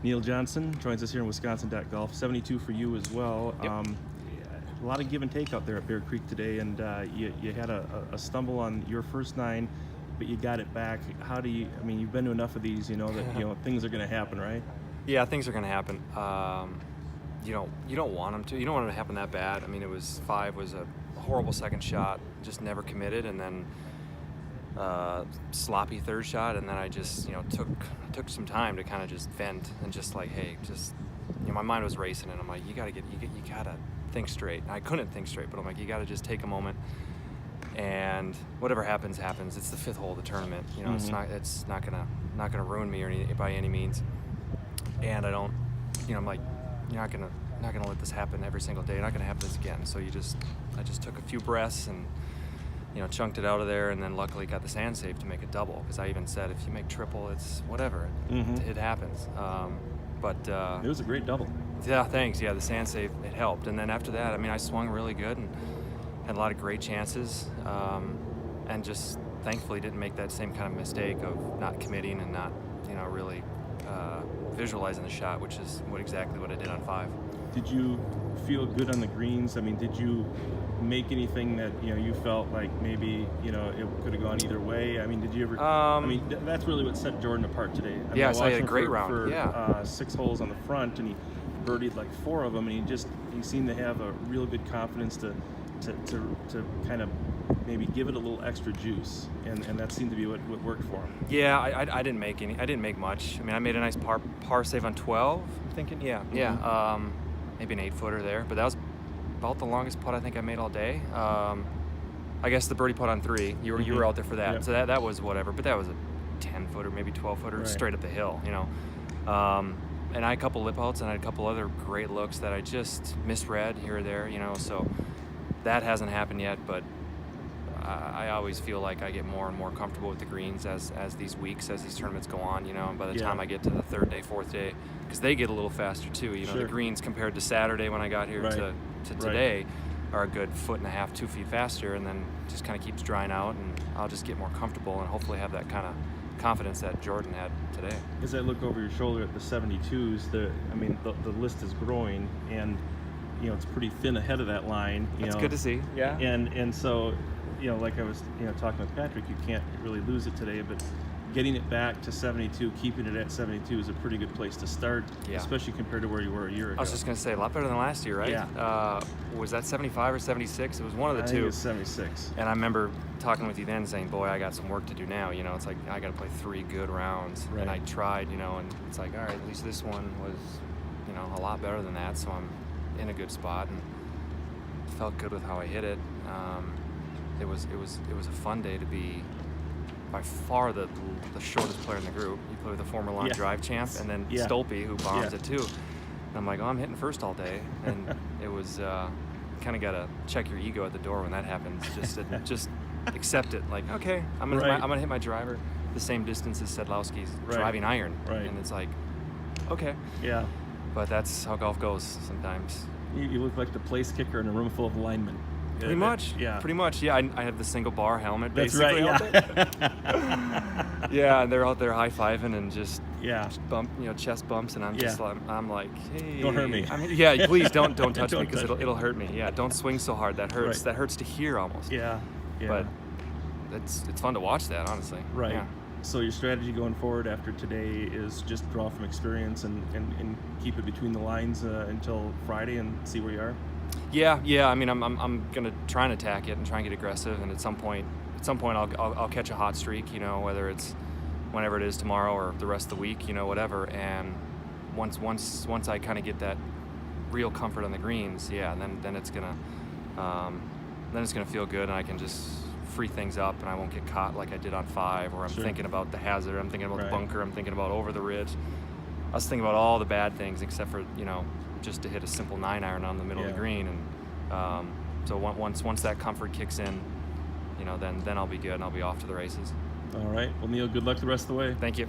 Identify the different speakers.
Speaker 1: Neil Johnson joins us here in Wisconsin.golf. 72 for you as well.
Speaker 2: Yep.
Speaker 1: A lot of give and take out there at Bear Creek today, and you had a stumble on your first 9, but you got it back. How do you? I mean, you've been to enough of these, you know that things are going to happen, right?
Speaker 2: Yeah, things are going to happen. You don't want them to. You don't want it to happen that bad. I mean, 5 was a horrible second shot, just never committed, and then sloppy third shot, and then I just took some time to kind of just vent and just like, hey, just my mind was racing, and I'm like, you gotta think straight. And I couldn't think straight, but I'm like, you gotta just take a moment, and whatever happens. It's the 5th hole of the tournament. It's not gonna ruin me or by any means. And I don't, I'm like, you're not gonna let this happen every single day. You're not gonna have this again. So I just took a few breaths and chunked it out of there, and then luckily got the sand save to make a double, because I even said, if you make triple, it's whatever. It happens. But
Speaker 1: it was a great double.
Speaker 2: Yeah, thanks. Yeah, the sand save, it helped. And then after that, I mean, I swung really good and had a lot of great chances, and just thankfully didn't make that same kind of mistake of not committing and not, really visualizing the shot, which is exactly what I did on 5.
Speaker 1: Did you feel good on the greens? I mean, did you make anything that you felt like maybe it could have gone either way? I mean, did you ever? I mean, that's really what set Jordan apart today. I mean,
Speaker 2: I had a great round.
Speaker 1: For 6 holes on the front, and he birdied like 4 of them, and he seemed to have a real good confidence to kind of maybe give it a little extra juice, and that seemed to be what worked for him.
Speaker 2: Yeah, I didn't make much. I mean, I made a nice par save on 12. I'm thinking, maybe an 8-footer there, but that was about the longest putt I think I made all day. I guess the birdie putt on 3, you were out there for that, so that was whatever. But that was a 10-footer, maybe 12-footer, straight up the hill, And I had a couple lip outs, and I had a couple other great looks that I just misread here or there, So that hasn't happened yet, but I always feel like I get more and more comfortable with the greens as these tournaments go on, And by the time I get to the 3rd day, 4th day, because they get a little faster too, The greens compared to Saturday when I got here to today are a good 1.5 to 2 feet faster, and then just kind of keeps drying out, and I'll just get more comfortable and hopefully have that kind of confidence that Jordan had today.
Speaker 1: As I look over your shoulder at the 72s, the list is growing, and it's pretty thin ahead of that line.
Speaker 2: That's good to see. Yeah.
Speaker 1: And so, like I was talking with Patrick, you can't really lose it today, but getting it back to 72, keeping it at 72 is a pretty good place to start, especially compared to where you were a year ago.
Speaker 2: I was just going to say, a lot better than last year, right?
Speaker 1: Yeah.
Speaker 2: Was that 75 or 76? It was one of the
Speaker 1: I
Speaker 2: two.
Speaker 1: think it was 76.
Speaker 2: And I remember talking with you then saying, boy, I got some work to do now. It's like, I got to play 3 good rounds.
Speaker 1: Right.
Speaker 2: And I tried, and it's like, all right, at least this one was, a lot better than that. So I'm in a good spot and felt good with how I hit it. It was a fun day to be by far the shortest player in the group. You play with a former long drive champ, and then Stolpe, who bombs it too. And I'm like, I'm hitting first all day, and it was kind of got to check your ego at the door when that happens. Just accept it. Like, okay, I'm gonna hit my driver the same distance as Sedlowski's driving iron, and it's like, okay, But that's how golf goes sometimes.
Speaker 1: You look like the place kicker in a room full of linemen.
Speaker 2: Pretty much. Yeah, I have the single bar helmet.
Speaker 1: That's
Speaker 2: basically
Speaker 1: right.
Speaker 2: Yeah, and they're out there high-fiving and just bump, chest bumps, and I'm just I'm like, hey,
Speaker 1: don't hurt me.
Speaker 2: Please don't touch me, because it'll hurt me. Yeah, don't swing so hard. That hurts. That hurts to hear almost.
Speaker 1: Yeah.
Speaker 2: But it's fun to watch that, honestly.
Speaker 1: Right.
Speaker 2: Yeah.
Speaker 1: So your strategy going forward after today is just draw from experience and keep it between the lines until Friday and see where you are?
Speaker 2: Yeah. I mean, I'm gonna try and attack it and try and get aggressive, and at some point I'll catch a hot streak, whether it's whenever it is tomorrow or the rest of the week, whatever. And once I kind of get that real comfort on the greens, then it's gonna feel good, and I can just free things up, and I won't get caught like I did on 5, where I'm thinking about the hazard, I'm thinking about the bunker, I'm thinking about over the ridge. I was thinking about all the bad things except for just to hit a simple 9-iron on the middle of the green, and so once that comfort kicks in, then I'll be good and I'll be off to the races.
Speaker 1: All right. Well, Neil, good luck the rest of the way.
Speaker 2: Thank you.